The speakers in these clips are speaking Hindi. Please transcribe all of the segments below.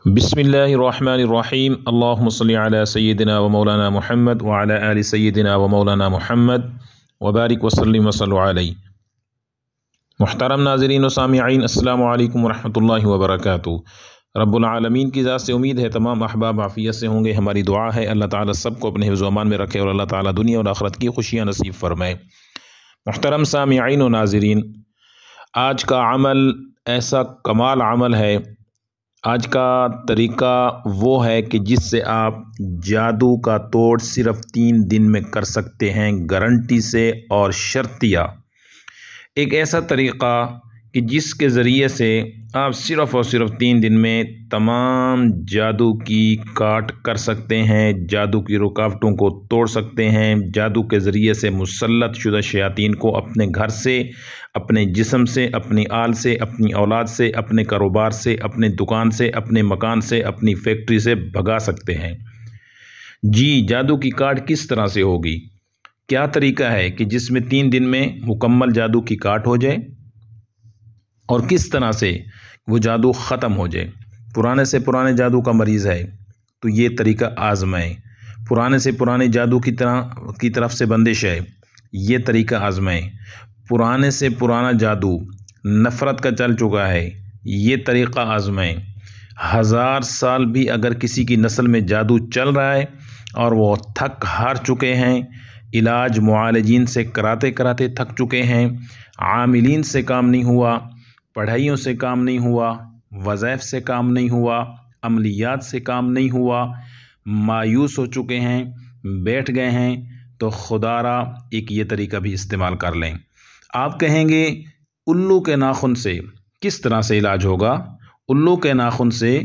बिस्मिल्लाहिर्रहमानिर्रहीम अल्लाहुम्मा सल्लि अला सय्यिदिना व मौलाना मुहम्मद व अला आलि सय्यिदिना व मौलाना मुहम्मद व बारिक व सल्लिम व सल्लु अलैहि। मुहतरम नाज़रीन व सामिईन, अस्सलामु अलैकुम व रहमतुल्लाहि व बरकातुहू। रब्बुल आलमीन की ज़ात से उम्मीद है तमाम अहबाब आफ़ियत से होंगे। हमारी दुआ है अल्लाह ताला सबको अपने हिफ्ज़ व अमान में रखे और अल्लाह ताला दुनिया और आखिरत की खुशियाँ नसीब फरमाए। मुहतरम सामिईन व नाज़रीन, आज का अमल ऐसा कमाल अमल है, आज का तरीका वो है कि जिससे आप जादू का तोड़ सिर्फ 3 दिन में कर सकते हैं, गारंटी से और शर्तिया। एक ऐसा तरीका कि जिसके ज़रिए से आप सिर्फ़ और सिर्फ 3 दिन में तमाम जादू की काट कर सकते हैं, जादू की रुकावटों को तोड़ सकते हैं, जादू के ज़रिए से मुसल्लत शुदा शयातीन को अपने घर से, अपने जिस्म से, अपनी आल से, अपनी औलाद से, अपने कारोबार से, अपने दुकान से, अपने मकान से, अपनी फैक्ट्री से भगा सकते हैं। जी, जादू की काट किस तरह से होगी? क्या तरीका है कि जिसमें 3 दिन में मुकम्मल जादू की काट हो जाए और किस तरह से वो जादू ख़त्म हो जाए। पुराने से पुराने जादू का मरीज़ है तो ये तरीका आज़माएं। पुराने से पुराने जादू की तरफ से बंदिश है, ये तरीका आज़माएं। पुराने से पुराना जादू नफ़रत का चल चुका है, ये तरीका आज़माएं। 1000 साल भी अगर किसी की नस्ल में जादू चल रहा है और वो थक हार चुके हैं, इलाज मुआलिजीन से कराते कराते थक चुके हैं, आमिलीन से काम नहीं हुआ, पढ़ाइयों से काम नहीं हुआ, वज़ाइफ से काम नहीं हुआ, अमलियात से काम नहीं हुआ, मायूस हो चुके हैं, बैठ गए हैं, तो खुदारा एक ये तरीका भी इस्तेमाल कर लें। आप कहेंगे उल्लू के नाखून से किस तरह से इलाज होगा, उल्लू के नाखून से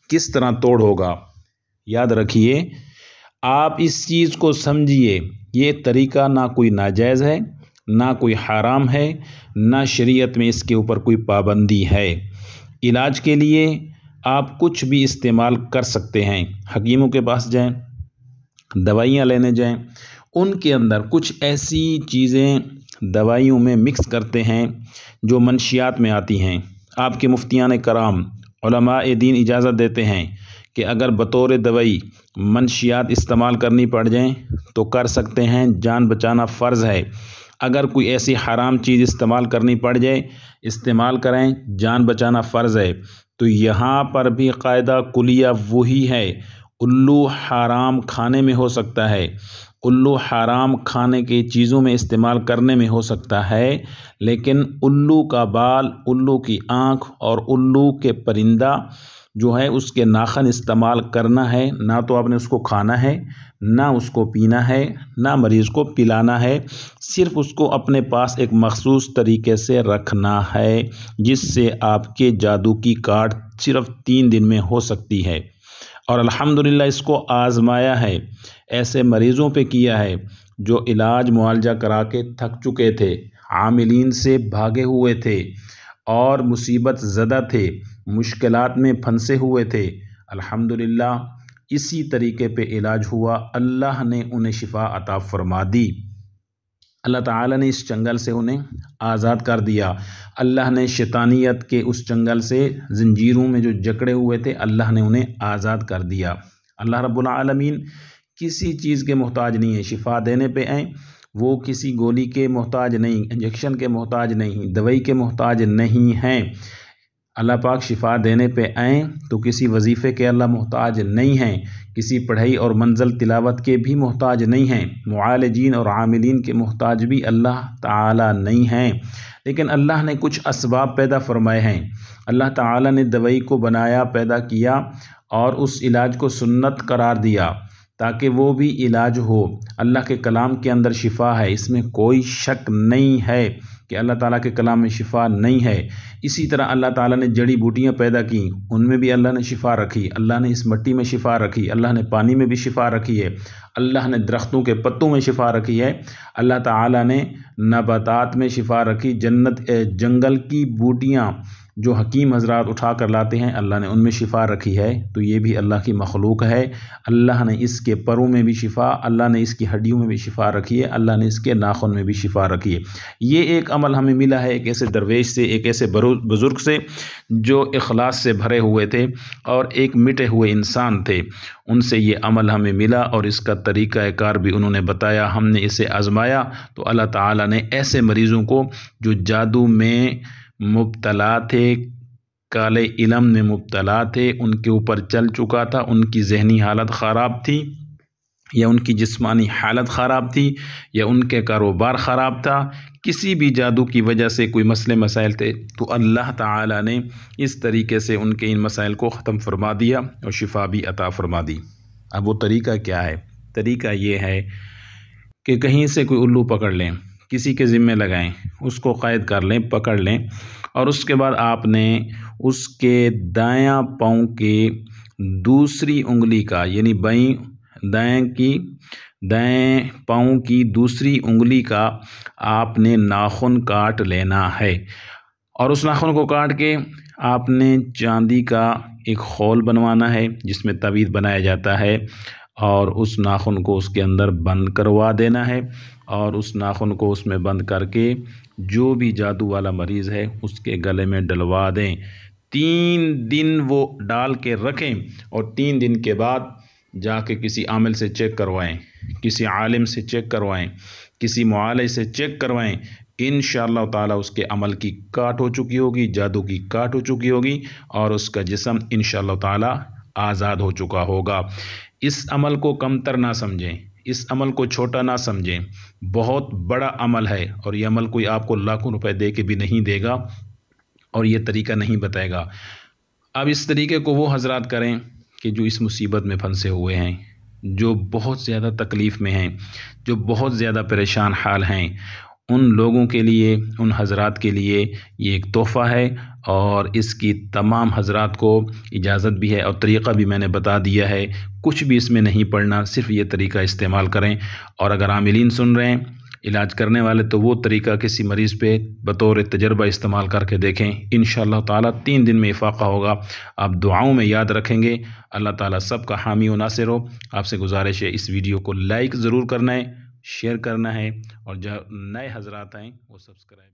किस तरह तोड़ होगा? याद रखिए, आप इस चीज़ को समझिए, ये तरीका ना कोई नाजायज़ है, ना कोई हराम है, ना शरीयत में इसके ऊपर कोई पाबंदी है। इलाज के लिए आप कुछ भी इस्तेमाल कर सकते हैं। हकीमों के पास जाएं, दवाइयाँ लेने जाएं, उनके अंदर कुछ ऐसी चीज़ें दवाइयों में मिक्स करते हैं जो मंशियात में आती हैं। आपके मुफ्तियान कराम उलमाए दीन इजाज़त देते हैं कि अगर बतौर दवाई मंशियात इस्तेमाल करनी पड़ जाएं तो कर सकते हैं, जान बचाना फ़र्ज़ है। अगर कोई ऐसी हराम चीज़ इस्तेमाल करनी पड़ जाए, इस्तेमाल करें, जान बचाना फ़र्ज़ है। तो यहाँ पर भी कायदा कुलिया वही है, उल्लू हराम खाने में हो सकता है, उल्लू हराम खाने की चीज़ों में इस्तेमाल करने में हो सकता है, लेकिन उल्लू का बाल, उल्लू की आँख और उल्लू के परिंदा जो है उसके नाखन इस्तेमाल करना है। ना तो आपने उसको खाना है, ना उसको पीना है, ना मरीज़ को पिलाना है, सिर्फ़ उसको अपने पास एक मखसूस तरीके से रखना है, जिससे आपके जादू की काट सिर्फ़ 3 दिन में हो सकती है। और अल्हम्दुलिल्लाह इसको आज़माया है, ऐसे मरीज़ों पे किया है जो इलाज मुआलजा करा के थक चुके थे, आमिलीन से भागे हुए थे और मुसीबत ज़दा थे, मुश्किलात में फंसे हुए थे। अल्हम्दुलिल्लाह इसी तरीके पे इलाज हुआ, अल्लाह ने उन्हें शिफा अता फरमा दी। अल्लाह ताला ने इस चंगल से उन्हें आज़ाद कर दिया। अल्लाह ने शैतानियत के उस चंगल से, ज़ंजीरों में जो जकड़े हुए थे, अल्लाह ने उन्हें आज़ाद कर दिया। अल्लाह रब्बुल आलमीन किसी चीज़ के मोहताज नहीं है। शिफा देने पे आए, वो किसी गोली के मोहताज नहीं, इंजेक्शन के मोहताज नहीं, दवाई के मोहताज नहीं हैं। अल्लाह पाक शिफा देने पे आए तो किसी वजीफ़े के अल्लाह मोहताज नहीं हैं, किसी पढ़ाई और मंज़ल तिलावत के भी मोहताज नहीं हैं, मुआलिजीन और आमिलीन के मोहताज भी अल्लाह ताला नहीं हैं। लेकिन अल्लाह ने कुछ असबाब पैदा फरमाए हैं। अल्लाह ताला ने दवाई को बनाया, पैदा किया और उस इलाज को सुन्नत करार दिया ताकि वो भी इलाज हो। अल्लाह के कलाम के अंदर शिफा है, इसमें कोई शक नहीं है कि अल्लाह ताला के कलाम में शिफा नहीं है। इसी तरह अल्लाह ताला ने जड़ी बूटियाँ पैदा की, उनमें भी अल्लाह ने शिफा रखी। अल्लाह ने इस मिट्टी में शिफा रखी, अल्लाह ने पानी में भी शिफा रखी है, अल्लाह ने दरख्तों के पत्तों में शिफा रखी है, अल्लाह ताला ने नबातात में शिफा रखी, जंगल की बूटियाँ जो हकीम हजरात उठा कर लाते हैं अल्लाह ने उनमें शिफ़ा रखी है, तो ये भी अल्लाह की मखलूक है। अल्लाह ने इसके परों में भी शिफ़ा, अल्लाह ने इसकी हड्डियों में भी शिफ़ा रखी है, अल्लाह ने इसके नाखून में भी शिफ़ा रखी है। ये एक अमल हमें मिला है एक ऐसे दरवेश से, एक ऐसे बुज़ुर्ग से जो इखलास से भरे हुए थे और एक मिटे हुए इंसान थे। उनसे ये अमल हमें मिला और इसका तरीक़ा कार भी उन्होंने बताया, हमने इसे आज़माया तो अल्लाह ताला ने ऐसे मरीज़ों को जो जादू में मुब्तला थे, काले इल्म में मुब्तला थे, उनके ऊपर चल चुका था, उनकी ज़हनी हालत ख़राब थी या उनकी जिस्मानी हालत ख़राब थी या उनके कारोबार ख़राब था, किसी भी जादू की वजह से कोई मसले मसाइल थे, तो अल्लाह ताला ने इस तरीके से उनके इन मसाइल को ख़त्म फरमा दिया और शिफा भी अता फरमा दी। अब वो तरीक़ा क्या है? तरीक़ा ये है कि कहीं से कोई उल्लू पकड़ लें, किसी के ज़िम्मे लगाएं, उसको क़ैद कर लें, पकड़ लें और उसके बाद आपने उसके दायां पाँव के दूसरी उंगली का यानी दाएं पाँव की दूसरी उंगली का आपने नाखून काट लेना है और उस नाखून को काट के आपने चांदी का एक खोल बनवाना है जिसमें तवीज़ बनाया जाता है और उस नाखून को उसके अंदर बंद करवा देना है और उस नाखून को उसमें बंद करके जो भी जादू वाला मरीज़ है उसके गले में डलवा दें। 3 दिन वो डाल के रखें और 3 दिन के बाद जाके किसी आमिल से चेक करवाएं, किसी आलिम से चेक करवाएं, किसी मुआलिज से चेक करवाएं। इंशाअल्लाह ताला उसके अमल की काट हो चुकी होगी, जादू की काट हो चुकी होगी और उसका जिस्म इंशाअल्लाह ताला आज़ाद हो चुका होगा। इस अमल को कमतर ना समझें, इस अमल को छोटा ना समझें, बहुत बड़ा अमल है और ये अमल कोई आपको लाखों रुपए दे के भी नहीं देगा और ये तरीका नहीं बताएगा। अब इस तरीके को वो हजरात करें कि जो इस मुसीबत में फंसे हुए हैं, जो बहुत ज़्यादा तकलीफ़ में हैं, जो बहुत ज़्यादा परेशान हाल हैं, उन लोगों के लिए, उन हजरात के लिए ये एक तोहफ़ा है और इसकी तमाम हजरात को इजाज़त भी है और तरीक़ा भी मैंने बता दिया है। कुछ भी इसमें नहीं पढ़ना, सिर्फ़ ये तरीक़ा इस्तेमाल करें और अगर आमिलीन सुन रहे हैं, इलाज करने वाले, तो वो तरीक़ा किसी मरीज़ पे बतौर तजर्बा इस्तेमाल करके देखें। इंशाअल्लाह ताला 3 दिन में इफ़ाक़ा होगा। आप दुआओं में याद रखेंगे। अल्लाह ताला सबका हामी व नासिर हो। आपसे गुजारिश है इस वीडियो को लाइक ज़रूर करना है, शेयर करना है और जो नए हजरात हैं वो सब्सक्राइब